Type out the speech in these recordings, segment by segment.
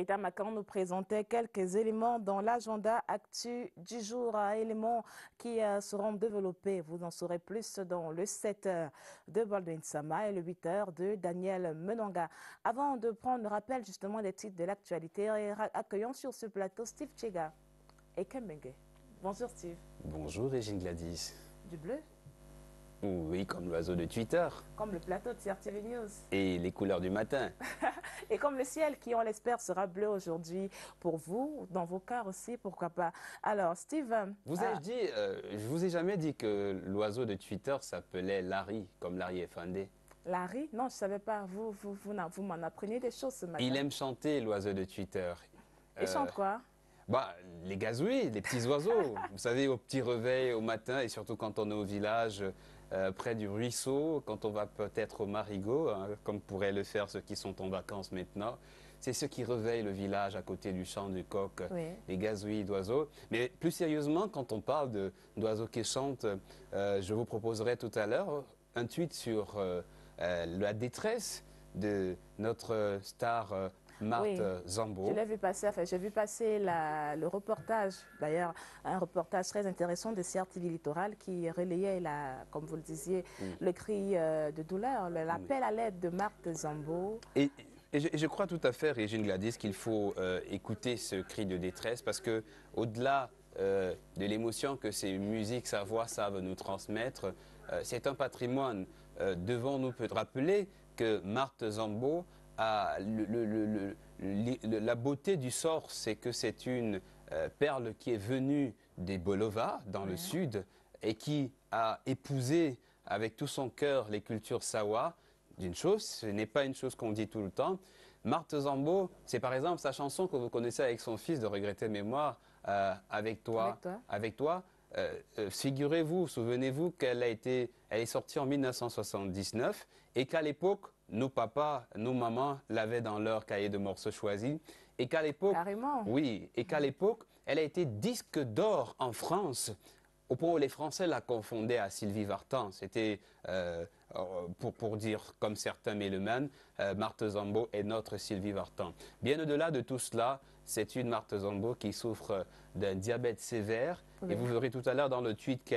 Rita Macan nous présentait quelques éléments dans l'agenda actu du jour, éléments qui seront développés. Vous en saurez plus dans le 7h de Baldwin Sama et le 8h de Daniel Menonga. Avant de prendre le rappel justement des titres de l'actualité, accueillons sur ce plateau Steve Chega et Kemenge. Bonjour Steve. Bonjour Régine Gladys. Du bleu? Oui, comme l'oiseau de Twitter. Comme le plateau de CRTV News. Et les couleurs du matin. Et comme le ciel qui, on l'espère, sera bleu aujourd'hui pour vous, dans vos cœurs aussi, pourquoi pas. Alors, Steve... Je vous ai jamais dit que l'oiseau de Twitter s'appelait Larry, comme Larry F1D. Larry? Non, je ne savais pas. Vous m'en apprenez des choses ce matin. Il aime chanter, l'oiseau de Twitter. Il chante quoi? Les gazouilles, les petits oiseaux. Vous savez, au petit réveil, au matin, et surtout quand on est au village, près du ruisseau, quand on va peut-être au marigot, hein, comme pourraient le faire ceux qui sont en vacances maintenant. C'est ceux qui réveillent le village à côté du chant du coq, oui. Les gazouilles d'oiseaux. Mais plus sérieusement, quand on parle d'oiseaux qui chantent, je vous proposerai tout à l'heure un tweet sur la détresse de notre star Marthe Zambo. Je l'ai vu passer, j'ai vu passer le reportage, d'ailleurs, un reportage très intéressant de CRTV Littoral qui relayait, comme vous le disiez, le cri de douleur, l'appel à l'aide de Marthe Zambo. Et je crois tout à fait, Régine Gladys, qu'il faut écouter ce cri de détresse parce que au-delà de l'émotion que ces musiques, sa voix savent nous transmettre, c'est un patrimoine. Devons-nous peut rappeler que Marthe Zambo a la beauté du sort, c'est que c'est une perle qui est venue des Bolova, dans le sud, et qui a épousé avec tout son cœur les cultures sawa. D'une chose, ce n'est pas une chose qu'on dit tout le temps. Marthe Zambo, c'est par exemple sa chanson que vous connaissez avec son fils de regretter mémoire, Avec toi. Figurez-vous, souvenez-vous qu'elle est sortie en 1979 et qu'à l'époque, nos papas, nos mamans l'avaient dans leur cahier de morceaux choisis. Et qu'à l'époque, oui, et qu'à l'époque, elle a été disque d'or en France. Au point où les Français la confondaient à Sylvie Vartan. C'était, pour dire comme certains mélomanes, Marthe Zambo est notre Sylvie Vartan. Bien au-delà de tout cela, c'est une Marthe Zambo qui souffre d'un diabète sévère. Et vous verrez tout à l'heure dans le tweet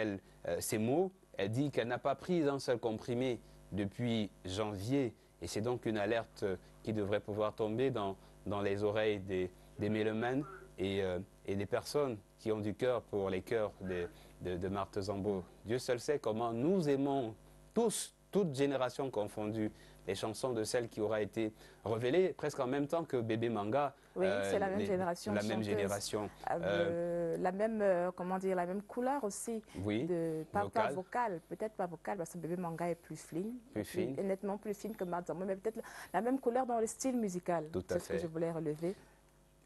ces mots, elle dit qu'elle n'a pas pris un seul comprimé depuis janvier. Et c'est donc une alerte qui devrait pouvoir tomber dans les oreilles des mélomanes et des personnes qui ont du cœur pour les cœurs de Marthe Zambo. Dieu seul sait comment nous aimons tous, toutes générations confondues, les chansons de celle qui aura été révélée presque en même temps que Bébé Manga. Oui, c'est la même génération. La même génération. La même, comment dire, la même couleur aussi. Oui, pas vocale, peut-être pas vocale, parce que Bébé Manga est plus fine. Nettement plus fine que Marthe Zambo, mais peut-être la même couleur dans le style musical. Tout à fait. C'est ce que je voulais relever.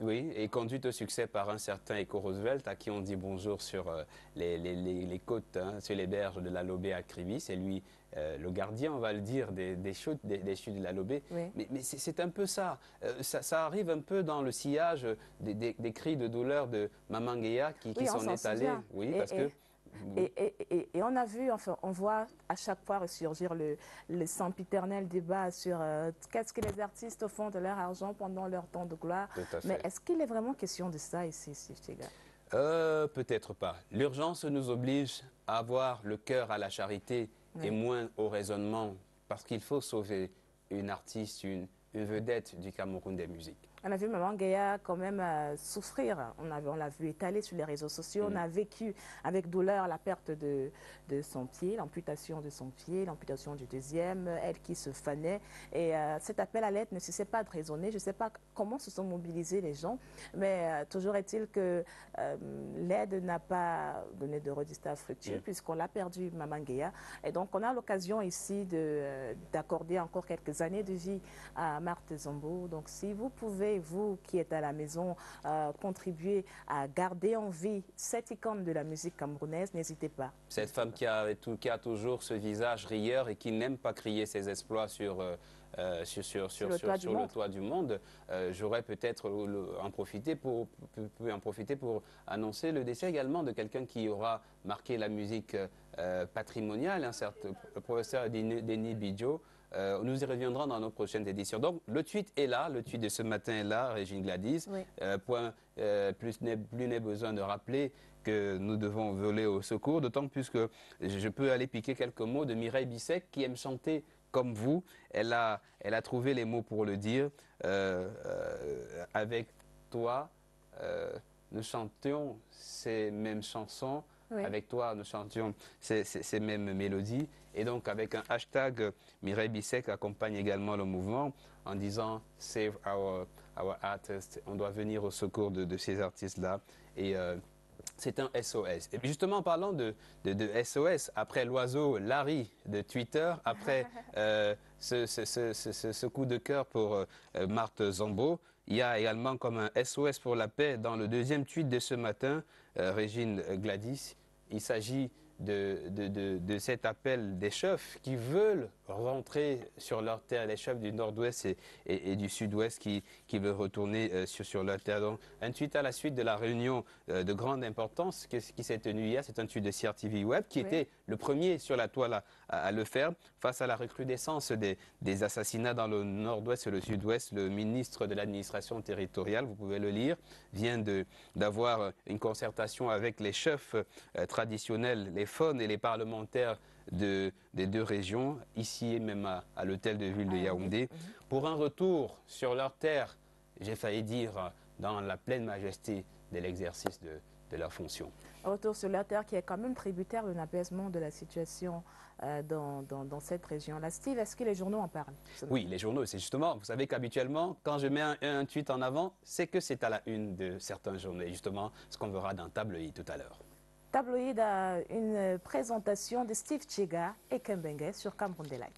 Oui, et conduite au succès par un certain Eco Roosevelt, à qui on dit bonjour sur les côtes, hein, sur les berges de la Lobé à Kribi. C'est lui le gardien, on va le dire, des chutes de la Lobé. Oui. Mais c'est un peu ça. Ça arrive un peu dans le sillage des cris de douleur de Maman Guéa qui s'en est allée. Oui, parce que... Et on a vu, enfin, on voit à chaque fois ressurgir le sempiternel débat sur qu'est-ce que les artistes font de leur argent pendant leur temps de gloire. Mais est-ce qu'il est vraiment question de ça ici, Steve Chega? Peut-être pas. L'urgence nous oblige à avoir le cœur à la charité et moins au raisonnement, parce qu'il faut sauver une artiste, une vedette du Cameroun des musiques. On a vu Maman Guéa quand même souffrir. On l'a vu étaler sur les réseaux sociaux. On a vécu avec douleur la perte de son pied, l'amputation de son pied, l'amputation du deuxième, elle qui se fanait. Et cet appel à l'aide ne cessait pas de résonner. Je ne sais pas comment se sont mobilisés les gens, mais toujours est-il que l'aide n'a pas donné de résultats fructueux puisqu'on l'a perdu, Maman Guéa. Et donc on a l'occasion ici d'accorder encore quelques années de vie à Marthe Zambo. Donc si vous pouvez, vous qui êtes à la maison, contribuer à garder en vie cette icône de la musique camerounaise, n'hésitez pas. Cette femme qui a toujours ce visage rieur et qui n'aime pas crier ses exploits sur le toit du monde, j'aurais peut-être en profité pour annoncer le décès également de quelqu'un qui aura marqué la musique patrimoniale, un certain professeur Denis Bidjo, Nous y reviendrons dans nos prochaines éditions. Donc, le tweet est là, le tweet de ce matin est là, Régine Gladys. Oui. Plus n'est besoin de rappeler que nous devons voler au secours, d'autant plus que je peux aller piquer quelques mots de Mireille Bissek, qui aime chanter comme vous. Elle a trouvé les mots pour le dire. Avec toi, nous chantions ces mêmes chansons. Oui. Avec toi, nous chantions ces mêmes mélodies. Et donc, avec un hashtag, Mireille Bissek accompagne également le mouvement en disant « Save our artists ». On doit venir au secours de ces artistes-là. Et c'est un SOS. Et puis justement, en parlant de SOS, après l'oiseau Larry de Twitter, après ce coup de cœur pour Marthe Zambo, il y a également comme un SOS pour la paix dans le deuxième tweet de ce matin, Régine Gladys. Il s'agit de cet appel des chefs qui veulent rentrer sur leur terre, les chefs du nord-ouest et du sud-ouest qui veulent retourner sur leur terre. Donc, un tweet à la suite de la réunion de grande importance qui s'est tenue hier, c'est un tweet de CRTV Web qui était le premier sur la toile à le faire face à la recrudescence des assassinats dans le nord-ouest et le sud-ouest. Le ministre de l'administration territoriale, vous pouvez le lire, vient d'avoir une concertation avec les chefs traditionnels, les FON et les parlementaires des deux régions, ici et même à l'hôtel de ville de Yaoundé, pour un retour sur leur terre, j'ai failli dire, dans la pleine majesté de l'exercice de leur fonction. Un retour sur leur terre qui est quand même tributaire d'un apaisement de la situation dans cette région-là. Steve, est-ce que les journaux en parlent? Oui, les journaux, c'est justement, vous savez qu'habituellement, quand je mets un tweet en avant, c'est que c'est à la une de certains journaux, justement, ce qu'on verra dans Tabloïd tout à l'heure. Tabloïd a une présentation de Steve Tchiga et Kembenge sur Cameroun Delight.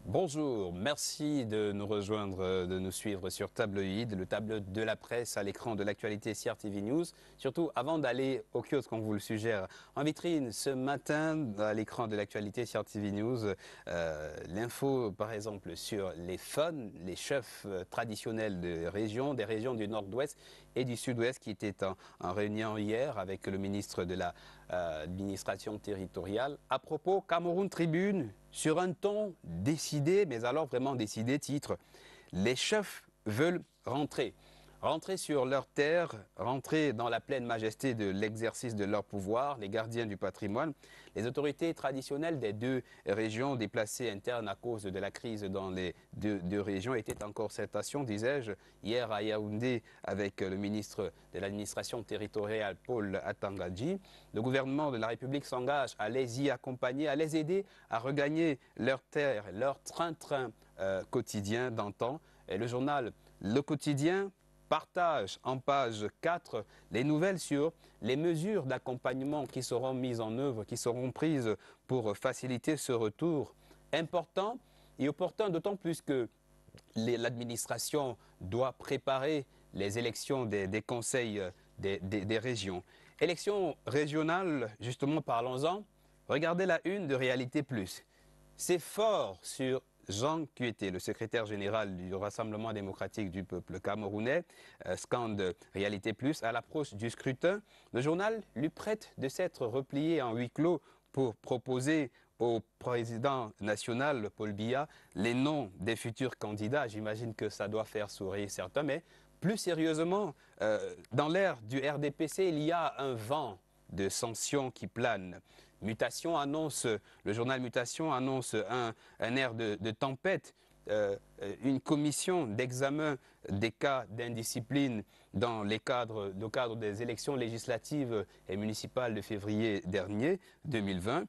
Bonjour, merci de nous rejoindre, de nous suivre sur Tabloïd, le tableau de la presse à l'écran de l'actualité CRTV News. Surtout, avant d'aller au kiosque, on vous le suggère, en vitrine ce matin, à l'écran de l'actualité CRTV News, l'info par exemple sur les FON, les chefs traditionnels des régions du nord-ouest et du sud-ouest qui étaient en réunion hier avec le ministre de l'administration territoriale. À propos, Cameroun Tribune, sur un ton décidé, mais alors vraiment décidé, titre « Les chefs veulent rentrer ». Rentrer sur leur terre, rentrer dans la pleine majesté de l'exercice de leur pouvoir, les gardiens du patrimoine. Les autorités traditionnelles des deux régions déplacées internes à cause de la crise dans les deux régions étaient en concertation, disais-je, hier à Yaoundé avec le ministre de l'administration territoriale, Paul Atangadji. Le gouvernement de la République s'engage à les y accompagner, à les aider à regagner leur terre, leur train-train quotidien d'antan. Et le journal Le Quotidien partage en page 4 les nouvelles sur les mesures d'accompagnement qui seront mises en œuvre, qui seront prises pour faciliter ce retour important et opportun, d'autant plus que l'administration doit préparer les élections des conseils des régions. Élections régionales, justement, parlons-en. Regardez la une de Réalité Plus. C'est fort sur Jean Kueté, le secrétaire général du Rassemblement démocratique du peuple camerounais, scande Réalité Plus. À l'approche du scrutin, le journal lui prête de s'être replié en huis clos pour proposer au président national, Paul Biya, les noms des futurs candidats. J'imagine que ça doit faire sourire certains, mais plus sérieusement, dans l'ère du RDPC, il y a un vent de sanctions qui plane. Mutation annonce, le journal Mutation annonce un air de tempête, une commission d'examen des cas d'indiscipline dans le cadre des élections législatives et municipales de février dernier, 2020.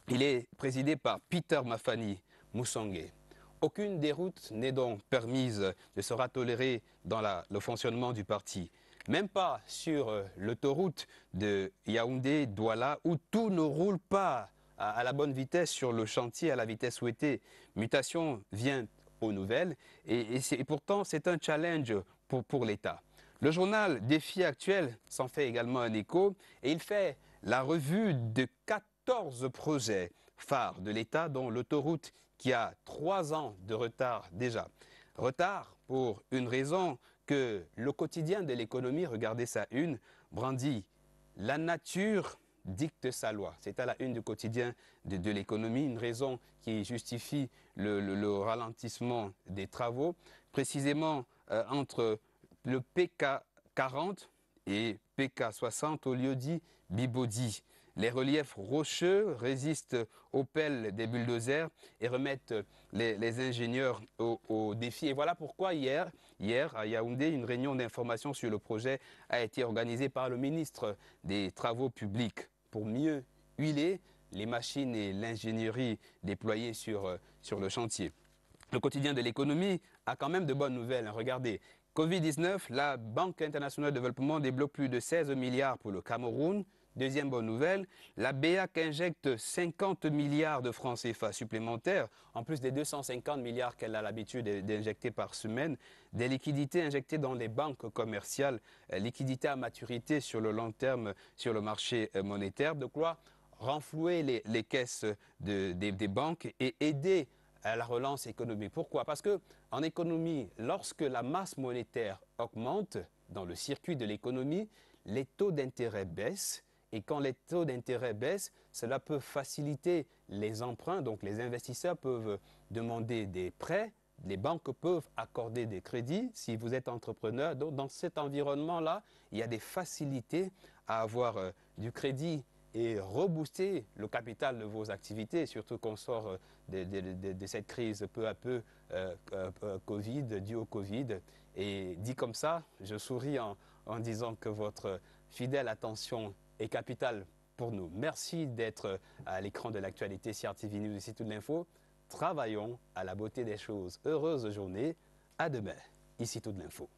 Il est présidé par Peter Mafani Moussangé. Aucune déroute n'est donc permise ne sera tolérée dans le fonctionnement du parti. Même pas sur l'autoroute de Yaoundé-Douala où tout ne roule pas à la bonne vitesse sur le chantier, à la vitesse souhaitée. Mutation vient aux nouvelles et pourtant c'est un challenge pour l'État. Le journal Défi Actuel s'en fait également un écho et il fait la revue de 14 projets phares de l'État, dont l'autoroute qui a 3 ans de retard déjà. Retard pour une raison que le quotidien de l'économie, regardez sa une, brandit la nature dicte sa loi. C'est à la une du quotidien de l'économie, une raison qui justifie le ralentissement des travaux, précisément entre le PK 40 et PK 60 au lieu-dit Bibodi. Les reliefs rocheux résistent aux pelles des bulldozers et remettent les ingénieurs au défi. Et voilà pourquoi hier, à Yaoundé, une réunion d'information sur le projet a été organisée par le ministre des Travaux publics pour mieux huiler les machines et l'ingénierie déployées sur le chantier. Le quotidien de l'économie a quand même de bonnes nouvelles. Regardez, Covid-19, la Banque internationale de développement débloque plus de 16 milliards pour le Cameroun. Deuxième bonne nouvelle, la BEAC injecte 50 milliards de francs CFA supplémentaires, en plus des 250 milliards qu'elle a l'habitude d'injecter par semaine, des liquidités injectées dans les banques commerciales, liquidités à maturité sur le long terme sur le marché monétaire, de quoi renflouer les caisses des banques et aider à la relance économique. Pourquoi? Parce qu'en économie, lorsque la masse monétaire augmente dans le circuit de l'économie, les taux d'intérêt baissent. Et quand les taux d'intérêt baissent, cela peut faciliter les emprunts. Donc les investisseurs peuvent demander des prêts, les banques peuvent accorder des crédits si vous êtes entrepreneur. Donc dans cet environnement-là, il y a des facilités à avoir du crédit et rebooster le capital de vos activités, surtout qu'on sort de cette crise peu à peu Covid, due au Covid. Et dit comme ça, je souris en disant que votre fidèle attention est capitale pour nous. Merci d'être à l'écran de l'actualité CRTV News ici toute l'info. Travaillons à la beauté des choses. Heureuse journée. À demain, ici toute l'info.